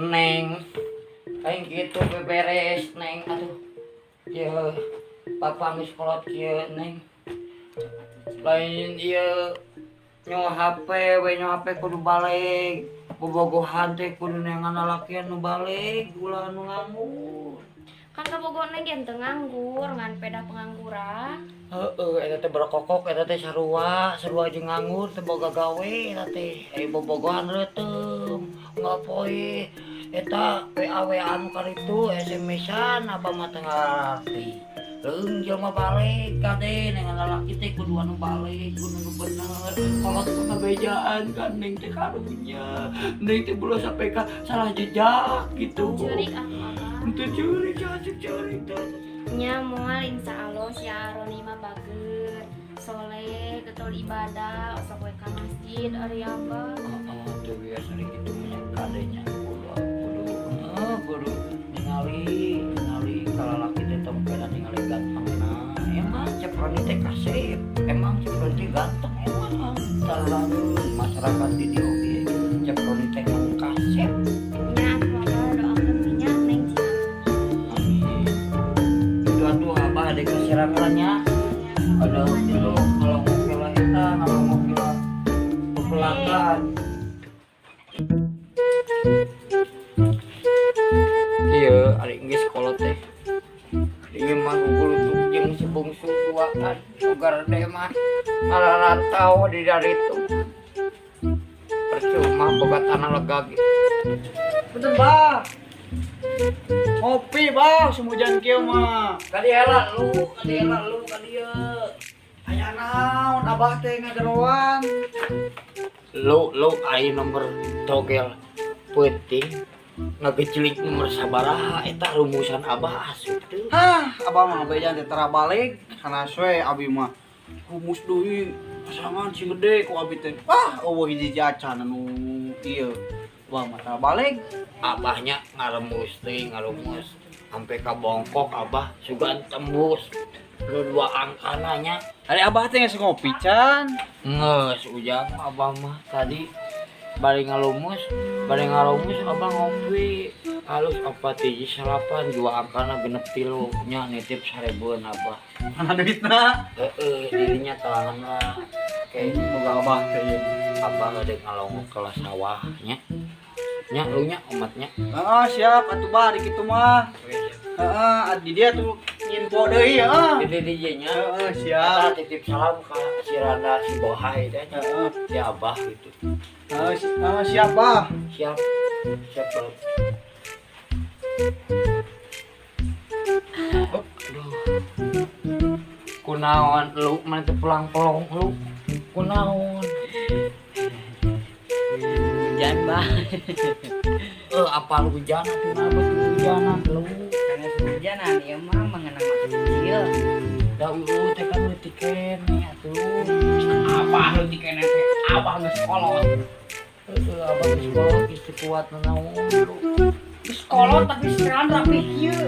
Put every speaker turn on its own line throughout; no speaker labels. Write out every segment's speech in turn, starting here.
Neng, aing gitu beberes Neng. Aduh, ya papa geus kolot kieu Neng. Lain ieu nyo HP we nyo HP kudu balik. Bobogohan teh kudu nengan lalakian nu balik, ulah nu nganggur.
Kan kabogona gen teu nganggur, ngan peda pengangguran.
Heeh, eta teh berkokok, eta teh sarua jeung nganggur teu boga gawe eta teh. Bobogohan reuteum, ngapoe. Eta WA-WA-an karitu SMS-an abah mah teu ngarti. Leung jelema balik kade nengan lalaki teh kudu anu balik, kudu nu bener. Kalau teu ngabejaan kan neng teh karunya. Neng teh beula sampai ka salah jejak gitu.
Curik Abah.
Teu curik, curik teh.
Nya moal insyaallah si Aroni mah bager, soleh, getol ibadah, osok we ka masjid ari Abah.
Tuh biasa gitu banyak kadenya kudu ningali kalalaki teh tong kena ningali gantengna. Emang Ceproni teh kasep, emang Ceproni teh ganteng emang. Terlalu masyarakat di dieu oge Ceproni teh kasep.
Nya Abah doakeun nya neng cina.
Amin. Itu atuh Abah ade kasirangannya. Ada itu kalau ngopi lah eta, kalau ngopi lah pelanggan. Iya, ari geus kolot teh. Ieu mah gugulutuk jeung si bungsu duaan. Sugar teh mah ngalarantau di daritu. Percuma boga tanah lega gitu.
Betul, Bah. Ngopi, Bah, semujan kieu mah.
Kadiela lu, kadieu.
Aya naon Abah teh ngageroan?
Lu ai nomor togel penting ngagecelik nomor sabaraha eta rumusan Abah asup teu.
Hah, Abah mah bejan teh tara balik, kana we abi mah rumus deui pasangan si gede ku abi teh. Eueuh hiji jacan anu ieu. Abah mah tara balik.
Abahnya ngaremus sampai ka bongkok Abah sugan tembus lu dua angkananya.
Ari Abah teh geus ngopi can.
Ngeus ujang Abah mah tadi bari ngalumus Abah ngopi halus apa tiji salapan dua angkana genep tilu nya nitip 1000 Abah.
Mana duitna?
Dirinya talangan lah kayak
Boga Abah teh ieu.
Abah ngade ngalongok kelas sawahnya nya lu nya omatnya.
Heeh, siap atuh Bah di kitu mah. Heeh, di dia tuh info deui heeh.
Di DJ-nya
Heeh, siap.
titip salam ka si Randa si Bohai teh si Abah gitu.
Siap Bah.
Siap Bang. Aduh. Kunaon lu mana teu pulang pelong lu? Kunaon?
Hujan Bah.
Apa lu hujan atuh apa hujanan lu?
Karena hujanan ya mah mengenang masa kecil.
Da lu teh kan leutik keneh atuh.
Apa lu dikene teh? Abah geus kolot.
Abah geus kolot istri kuat naon lu.
Geus kolot tapi sekarang rapi kieu.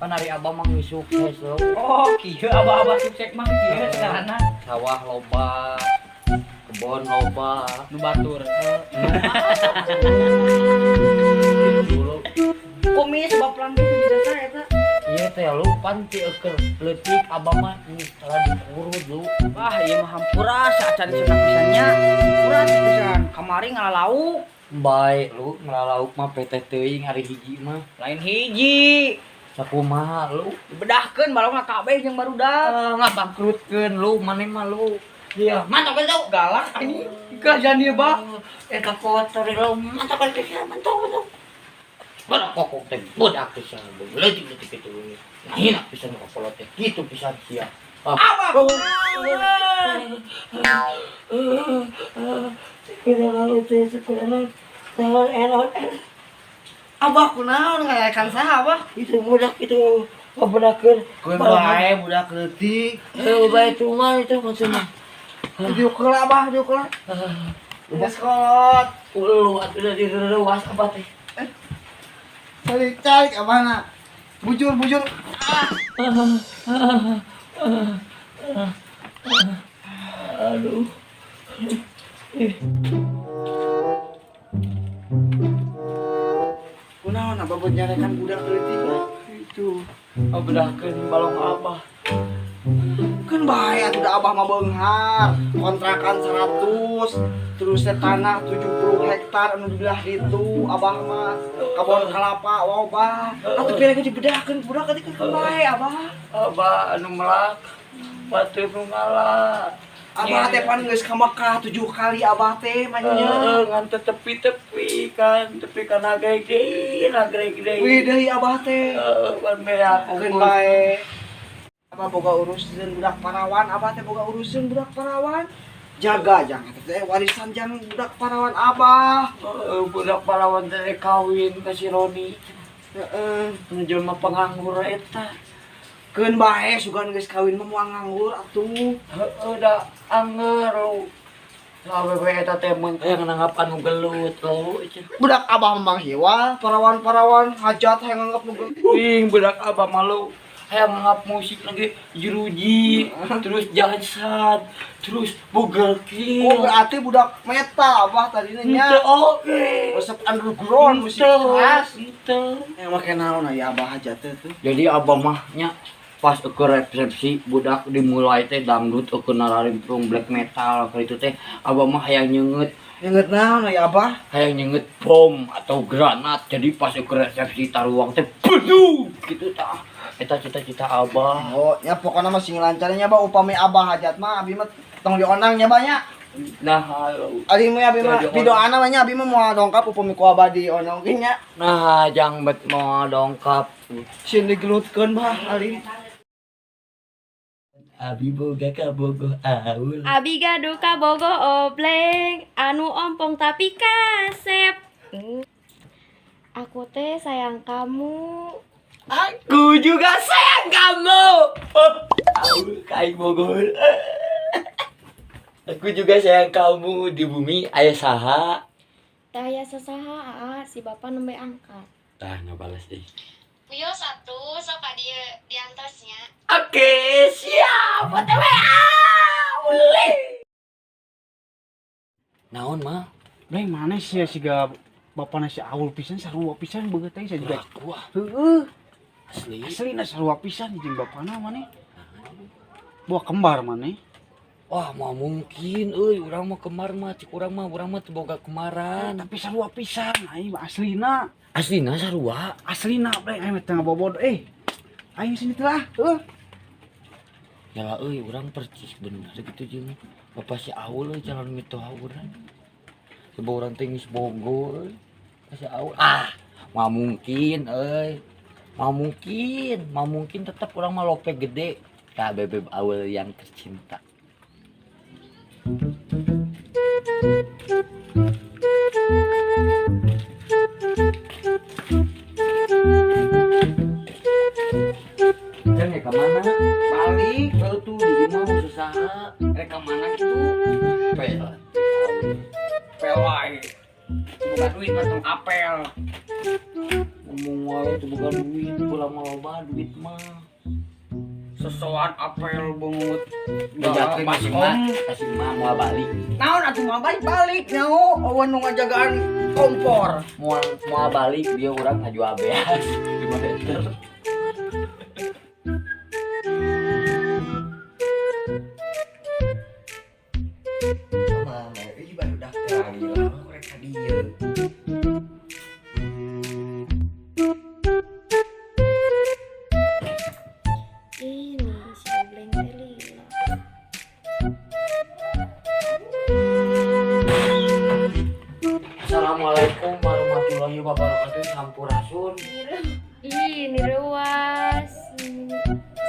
Kan hari Abah mah geus sukses lu.
Oh, kieu abah-abah sukses mah kieu sekarang.
Sawah loba, kebon loba,
Nu batur.
dulu.
Kumis sebab lambe itu di desa eta.
Iya teh lu panti eukeul leutik Abah mah geus salah diurut lu.
Wah, ieu mah hampura saacan sunat pisannya. Urat pisan. Kamari ngalalau.
Baik lu ngelalauk mah PT teuing hari hiji mah.
Lain hiji.
Sakumaha lu?
Bedahkeun balong kabeh jeung barudak.
Ngabangkrutkeun lu maneh mah lu. Iya,
Mantap kan tau galak ini. Kerjaan dia, Bah.
eta kotor lu mantap kan teh mantap. Bara kokok teh budak pisan leutik-leutik kitu. Nah, hina pisan kolot teh kitu pisan sia.
Apa? Abah kunaon ngayakan saha, Abah?
Itu budak itu budakeun.
Keun bae budak leutik.
Bae itu mah itu maksudnya.
Diukeul Abah, diukeul.
Geus kolot.
Lu atuh direuwas apa teh?
Cari abahna. Bujur.
Aduh.
Kunaon abah buat nyarekan budak leutik
Itu bedahkeun balong abah.
kan bahaya tuh da abah mah beunghar kontrakan 100 terus teh tanah 70 hektar anu dibelah ditu abah mah kabon kelapa loba atuh pilih dibedahkeun budak teh kan bae abah
Abah anu melak batu nu ngalah.
abah teh pan geus ka Mekah 7 kali abah teh mah nya
Ngan tepi-tepi kan, tepi kan nagreg deui.
wih deui abah teh
Pan beak
keun bae abah boga urusin budak parawan abah teh boga urusin budak parawan jaga jangan teh warisan jangan budak parawan abah
budak pahlawan teh kawin ka si Roni.
heeh
Nu jelema penganggur eta.
keun bae sugan geus kawin mah moal nganggur atuh
Heeh da anger. Sawewe eta teh mun hayang nanggap anu gelut lo.
budak abah memang hiwa parawan hajat hayang nganggap nu
Wing budak abah malu. Hayang nanggap musik lagi jeruji, terus jasad, terus Burger King.
oh berarti budak metal abah tadinya nya
Ente oke.
resep underground musik keras
Ente.
yang make naon aya abah hajat teh tuh
Jadi abah mah nya pas ke resepsi budak dimulai teh dangdut ke nararimprung black metal ka itu teh abah mah hayang nyeungeut
inget naon aya abah
hayang nyeungeut bom atau granat. Jadi pas ke resepsi taruang teh penuh gitu tah. Eta cita-cita abah.
oh nya pokona mah sing lancarnya abah upami abah hajat mah abi mah tong dionang nya banyak
Nah,
abi mah
Jadi
pidoana mah nya abi mah moal dongkap upami ku abah dionong ge nya
nah jang bet mau dongkap.
sieun digelutkeun mah ali
Abi boga ka bogoh aul.
Abi gaduh ka bogo obleng anu ompong tapi kasep. Aku teh sayang kamu.
Aku juga sayang kamu. Aul kai bogoh. Aku juga sayang kamu. Di bumi aya saha.
Daya sesaha si bapak nembe angkat.
Tah ngabalas deh.
Puyo satu sok dia diantosnya.
Oke, siap. OTW. Ulih. Naon mah?
Beng mana sih siga bapana si Aul pisan sarua pisan beungeut teh juga
Wah,
heueuh
asli.
aslina sarua pisan jeung bapana maneh buah kembar maneh
Wah, mah mungkin euy urang mah kemar mah cik urang mah teu boga kemaran.
tapi sarua pisan aing mah aslina
Aslina sarua.
aslina beng aing mah teu ngabobod aing sini teh lah
Ya euy urang percis bener gitu jeung Bapak si Aul euy jalan mitoha urang. Coba urang teh geus bogo euy. Si Aul mah mungkin euy. Mah mungkin tetep urang mah lope gede. Ka bebeb Aul yang tercinta. Jangan kemana? Balik, tuh di mau usaha. Reka mana gitu? Pel.
pel wae bukan duit mah tong apel
Ngomong wae itu bukan duit, pulang loba duit mah.
sesuatu apel beungeut
Ngajakeun kasih mah mau balik.
naon atuh mah balik nyaho awan nu ngajagaan kompor
Mau balik dia orang ngaju abeas 5 meter. Ini baru daftar lagi lah, mereka dia.
Ini si obleng teh lila.
Assalamualaikum warahmatullahi wabarakatuh. Sampurasun.
Ini ruas.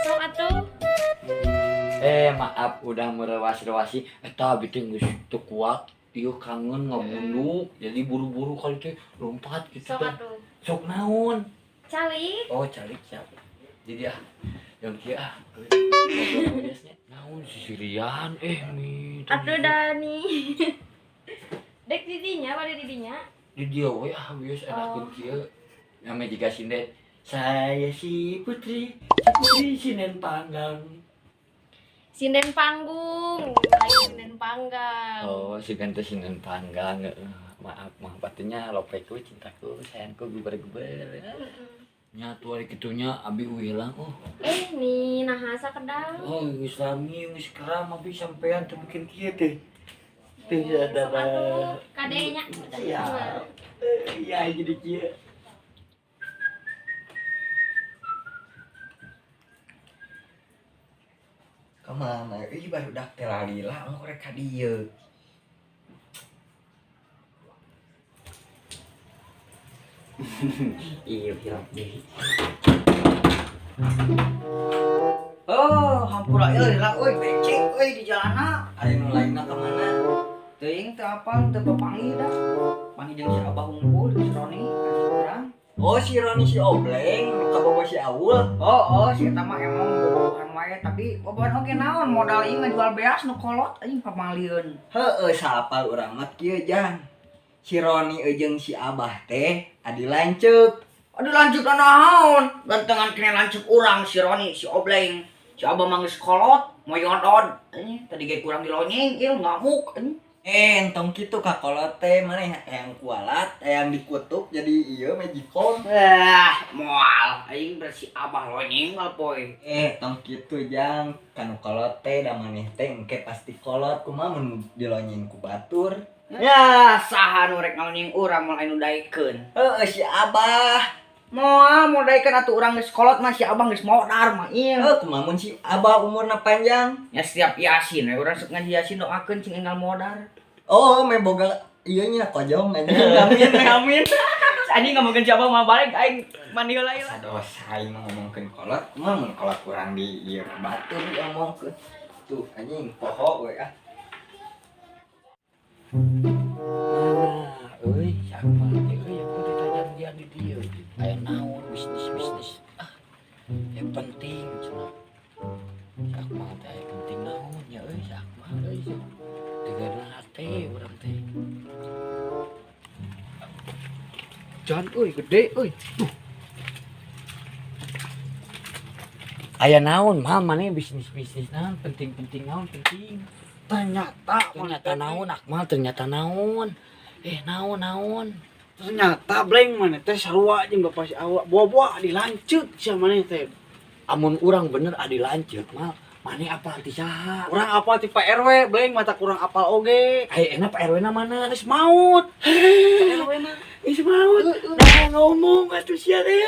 Sok atuh.
Maaf udah merewas-rewasi. Eta abi teh geus teu kuat. Ieu kangen ngabunduk. Jadi buru-buru kali teh lompat gitu
Sok
teh.
atuh.
Sok naon?
Calik.
Oh, calik siap. Jadi yang kieu biasanya naon sisirian nih.
Atuh Dani. Dek didinya, pada didinya.
Di dia we biasa enakeun kieu. Namanya juga sinden. Saya si Putri Sinden Panggang.
Sinden panggung, lagi sinden panggang.
Oh, si ganti sinden panggang. maaf mah batunya lopeku cintaku sayangku guber-guber nya tuh hari kitunya abi uilang
Nih nahasa kedang.
oh geus rami geus keram abi sampean teu bikin kieu teh teh
Sok atuh kadenya.
ya iya jadi kieu kemana ih baru dak teh lalila ngorek ka dieu iya bilang deh
Oh, hampura euy lah euy becek euy di jalanna.
aya nu lainna ka mana
Teuing teu apal teu papanggih dah. Panggih jeung si Abah Hungkul si Roni kasih urang.
oh si Roni si Obleng nu kabawa si Aul
Oh, si eta mah emang bobogohan wae tapi bobogohan oge naon modal ieu ngajual beas nu kolot anjing pamanglieun.
heueuh sapal urang mah kieu jan si Roni jeung si Abah teh adi lanceuk
Aduh lanjut naon? Gantengan kena lanjut urang si Roni, si Obleng. Si Abah mah geus kolot, moyodod. Anjing tadi ge kurang dilonyeng ieu ngamuk anjing.
entong kitu kakolot teh maneh hayang kualat hayang dikutuk jadi ieu magicom
Moal aing bersi Abah lonyeng poe.
tong kitu jang kanu kolot teh da maneh teh engke pasti kolot kumaha mun dilonyeng ku batur
Ya, saha nu rek ngalonyeng urang mah anu daekeun.
heueuh si Abah
Moal mau daekeun atuh urang geus kolot mah si Abah geus modar mah ieu.
kumaha mun si Abah umurna panjang
Ya setiap Yasin we urang sok ngaji Yasin doakeun cing enggal modar.
oh me boga ieu nya kojong aja amin
Amin. Anjing ngomongkeun si Abah mah balik aing mandi heula ieu.
sadosa aing ngomongkeun kolot kumaha mun kolot kurang di ieu batur diomongkeun tuh anjing poho we ah mana euy siapa euy aku teh janjian di dieu aya naon bisnis yang penting cenah sakma teh aya penting naon ya euy sakma euy tegana hate urang teh jan euy gede euy aya naon mah maneh bisnis naon penting naon penting ternyata naon akmal ternyata naon naon
Ternyata Bleng mana teh sarua jeung bapak si Awa buah-buah dilanceuk sia maneh teh.
amun urang bener adi lanceuk mah maneh apal ti saha
Urang apal ti Pak RW, Bleng mata kurang apal oge.
aya enak Pak RW na mana
Geus maut. Pak RW mah
geus maut nah ngomong atuh sia teh